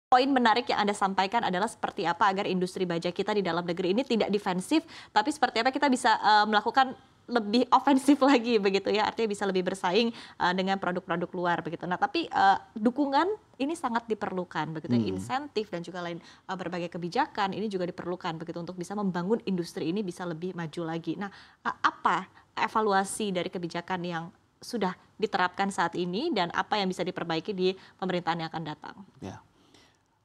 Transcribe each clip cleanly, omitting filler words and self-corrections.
Poin menarik yang Anda sampaikan adalah seperti apa agar industri baja kita di dalam negeri ini tidak defensif, tapi seperti apa kita bisa melakukan lebih ofensif lagi begitu ya, artinya bisa lebih bersaing dengan produk-produk luar begitu. Nah, tapi dukungan ini sangat diperlukan begitu ya, insentif dan juga lain berbagai kebijakan ini juga diperlukan begitu untuk bisa membangun industri ini bisa lebih maju lagi. Nah, apa evaluasi dari kebijakan yang sudah diterapkan saat ini dan apa yang bisa diperbaiki di pemerintahan yang akan datang? Ya.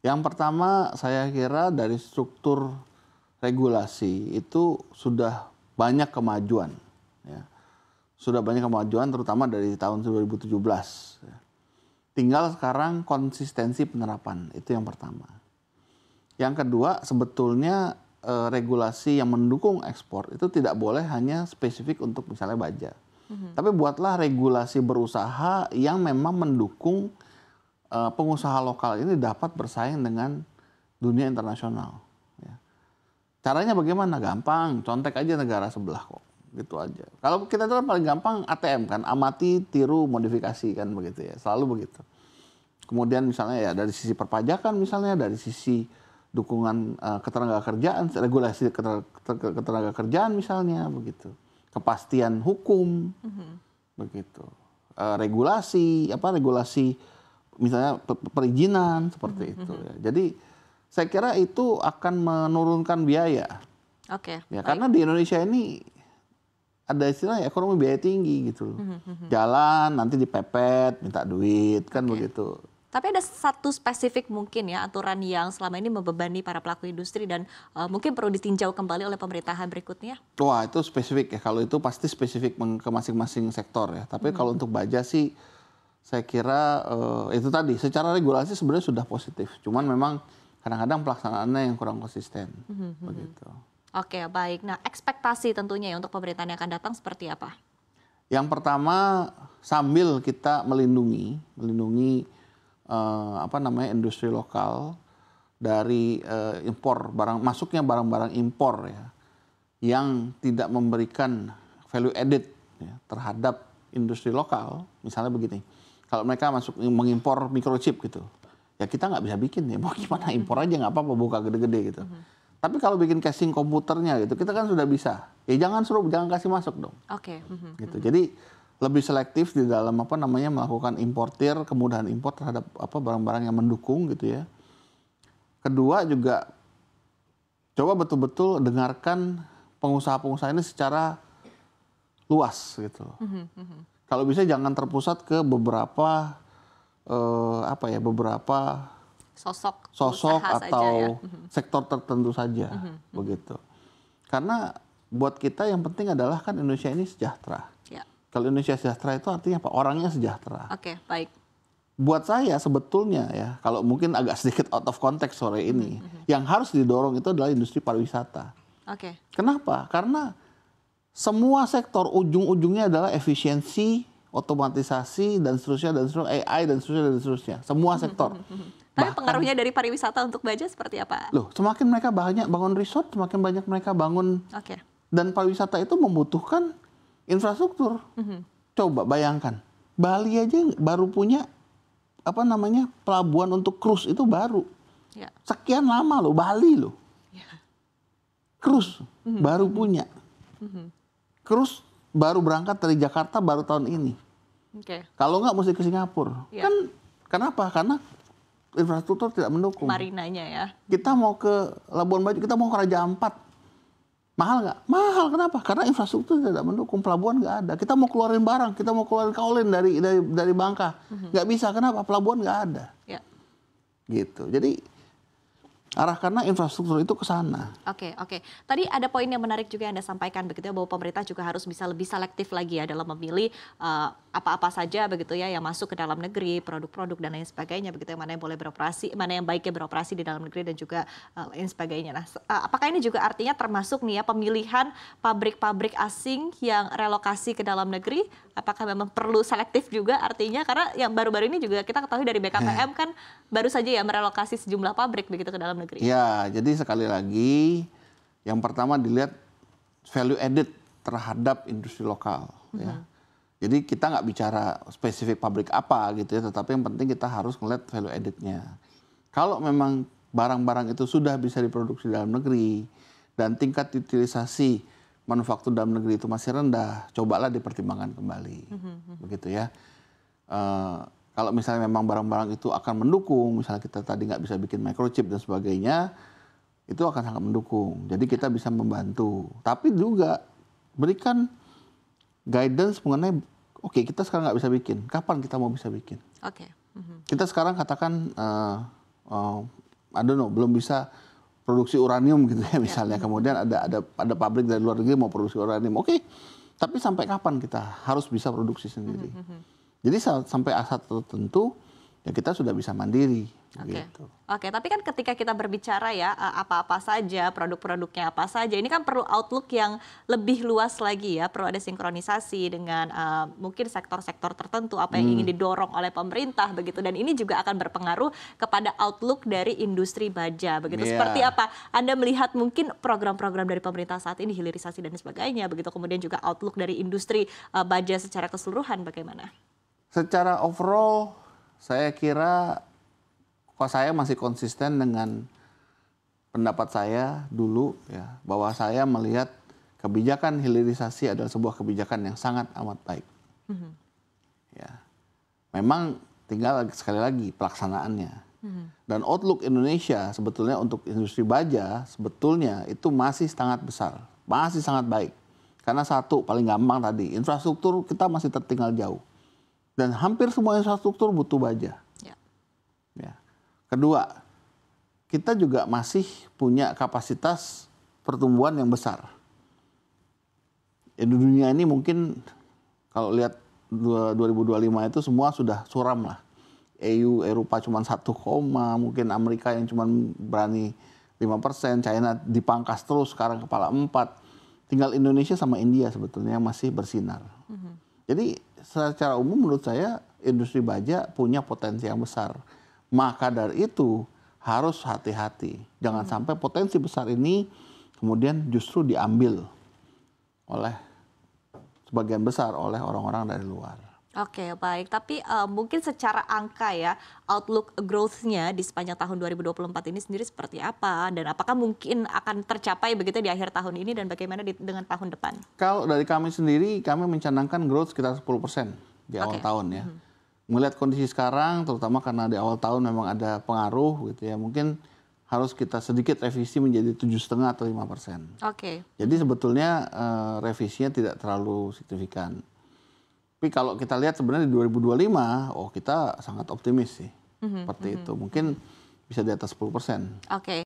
Yang pertama saya kira dari struktur regulasi itu sudah banyak kemajuan. Ya. Sudah banyak kemajuan terutama dari tahun 2017. Ya. Tinggal sekarang konsistensi penerapan, itu yang pertama. Yang kedua sebetulnya regulasi yang mendukung ekspor itu tidak boleh hanya spesifik untuk misalnya baja. Tapi buatlah regulasi berusaha yang memang mendukung pengusaha lokal ini dapat bersaing dengan dunia internasional. Ya. Caranya bagaimana? Gampang, contek aja negara sebelah kok, gitu aja. Kalau kita itu paling gampang ATM kan, amati, tiru, modifikasi kan begitu ya, selalu begitu. Kemudian misalnya ya dari sisi perpajakan misalnya, dari sisi dukungan ketenagakerjaan, regulasi ketenagakerjaan misalnya begitu, kepastian hukum, begitu, regulasi misalnya perizinan seperti itu. Ya. Jadi saya kira itu akan menurunkan biaya. Oke. Ya, karena di Indonesia ini ada istilah ekonomi biaya tinggi gitu. Jalan nanti dipepet, minta duit kan begitu. Tapi ada satu spesifik mungkin ya aturan yang selama ini membebani para pelaku industri dan mungkin perlu ditinjau kembali oleh pemerintahan berikutnya. Wah itu spesifik ya. Kalau itu pasti spesifik ke masing-masing sektor ya. Tapi kalau untuk baja sih saya kira itu tadi secara regulasi sebenarnya sudah positif. Cuman memang kadang-kadang pelaksanaannya yang kurang konsisten. Begitu. Oke, baik. Nah, ekspektasi tentunya ya untuk pemerintahan yang akan datang seperti apa? Yang pertama sambil kita melindungi industri lokal dari masuknya barang-barang impor ya yang tidak memberikan value added ya, terhadap industri lokal. Misalnya begini. Kalau mereka mengimpor microchip gitu, ya kita nggak bisa bikin ya, mau gimana impor aja nggak apa-apa, buka gede-gede gitu. Tapi kalau bikin casing komputernya gitu, kita kan sudah bisa. Ya jangan kasih masuk dong. Oke. Gitu. Jadi lebih selektif di dalam melakukan importir, kemudahan impor terhadap barang-barang yang mendukung gitu ya. Kedua juga coba betul-betul dengarkan pengusaha-pengusaha ini secara luas gitu. Kalau bisa jangan terpusat ke beberapa sosok atau sektor tertentu saja begitu. Karena buat kita yang penting adalah kan Indonesia ini sejahtera. Ya. Kalau Indonesia sejahtera itu artinya apa? Orangnya sejahtera. Oke, baik. Buat saya sebetulnya ya, kalau mungkin agak sedikit out of context sore ini, yang harus didorong itu adalah industri pariwisata. Oke. Kenapa? Karena semua sektor ujung-ujungnya adalah efisiensi, otomatisasi dan seterusnya AI dan seterusnya. Semua sektor. Tapi pengaruhnya dari pariwisata untuk baja seperti apa? Loh, semakin mereka banyak bangun resort, semakin banyak mereka bangun. Oke. Dan pariwisata itu membutuhkan infrastruktur. Coba bayangkan, Bali aja baru punya pelabuhan untuk cruise itu baru. Ya. Sekian lama loh, Bali loh. Ya. Cruise baru punya. Cruise baru berangkat dari Jakarta baru tahun ini. Oke. Kalau nggak mesti ke Singapura. Ya. Kan kenapa? Karena infrastruktur tidak mendukung. Marinanya ya. Kita mau ke Labuan Bajo, kita mau ke Raja Ampat. Mahal nggak? Mahal. Kenapa? Karena infrastruktur tidak mendukung, pelabuhan nggak ada. Kita mau keluarin barang, kita mau keluarin kaolin dari Bangka. Nggak bisa. Kenapa? Pelabuhan nggak ada. Ya. Gitu. Jadi arahkanlah infrastruktur itu ke sana. Oke. Tadi ada poin yang menarik juga yang Anda sampaikan begitu ya, bahwa pemerintah juga harus bisa lebih selektif lagi ya dalam memilih apa-apa saja begitu ya yang masuk ke dalam negeri, produk-produk dan lain sebagainya begitu, yang mana yang boleh beroperasi, mana yang baiknya beroperasi di dalam negeri dan juga lain sebagainya. Nah, apakah ini juga artinya termasuk nih ya pemilihan pabrik-pabrik asing yang relokasi ke dalam negeri? Apakah memang perlu selektif juga artinya, karena yang baru-baru ini juga kita ketahui dari BKPM kan baru saja ya merelokasi sejumlah pabrik begitu ke dalam negeri. Ya, jadi sekali lagi yang pertama dilihat value added terhadap industri lokal. Ya. Jadi kita nggak bicara spesifik pabrik apa gitu ya, tetapi yang penting kita harus melihat value added-nya. Kalau memang barang-barang itu sudah bisa diproduksi dalam negeri dan tingkat utilisasi manufaktur dalam negeri itu masih rendah, cobalah dipertimbangkan kembali, begitu ya. Kalau misalnya memang barang-barang itu akan mendukung, misalnya kita tadi nggak bisa bikin microchip dan sebagainya, itu akan sangat mendukung. Jadi kita bisa membantu. Tapi juga berikan guidance mengenai, oke, kita sekarang nggak bisa bikin, kapan kita mau bisa bikin? Oke. Kita sekarang katakan, I don't know, belum bisa produksi uranium gitu ya misalnya. Kemudian ada pabrik dari luar negeri mau produksi uranium. Oke, tapi sampai kapan kita harus bisa produksi sendiri? Jadi sampai saat tertentu ya kita sudah bisa mandiri. Gitu. Oke, tapi kan ketika kita berbicara ya apa-apa saja, produk-produknya apa saja, ini kan perlu outlook yang lebih luas lagi ya, perlu ada sinkronisasi dengan mungkin sektor-sektor tertentu, apa yang ingin didorong oleh pemerintah begitu, dan ini juga akan berpengaruh kepada outlook dari industri baja begitu. Seperti apa Anda melihat mungkin program-program dari pemerintah saat ini, hilirisasi dan sebagainya begitu, kemudian juga outlook dari industri baja secara keseluruhan bagaimana? Secara overall, saya kira saya masih konsisten dengan pendapat saya dulu ya, bahwa saya melihat kebijakan hilirisasi adalah sebuah kebijakan yang sangat amat baik. Ya, memang tinggal sekali lagi pelaksanaannya. Dan outlook Indonesia sebetulnya untuk industri baja sebetulnya itu masih sangat besar, masih sangat baik. Karena satu paling gampang tadi, infrastruktur kita masih tertinggal jauh. Dan hampir semua infrastruktur butuh baja. Ya. Kedua, kita juga masih punya kapasitas pertumbuhan yang besar. Di dunia ini mungkin kalau lihat 2025 itu semua sudah suram lah. Eropa cuma 1, mungkin Amerika yang cuma berani 5%, China dipangkas terus sekarang kepala 4. Tinggal Indonesia sama India sebetulnya yang masih bersinar. Jadi secara umum menurut saya industri baja punya potensi yang besar. Maka dari itu harus hati-hati. Jangan sampai potensi besar ini kemudian justru diambil oleh sebagian besar oleh orang-orang dari luar. Oke, baik. Tapi mungkin secara angka ya, outlook growth-nya di sepanjang tahun 2024 ini sendiri seperti apa? Dan apakah mungkin akan tercapai begitu di akhir tahun ini dan bagaimana dengan tahun depan? Kalau dari kami sendiri, kami mencanangkan growth sekitar 10% di awal tahun ya. Melihat kondisi sekarang, terutama karena di awal tahun memang ada pengaruh gitu ya, mungkin harus kita sedikit revisi menjadi 7,5 atau 5%. Oke. Jadi sebetulnya revisinya tidak terlalu signifikan. Tapi kalau kita lihat sebenarnya di 2025, kita sangat optimis sih. Seperti itu. Mungkin bisa di atas 10%. Oke,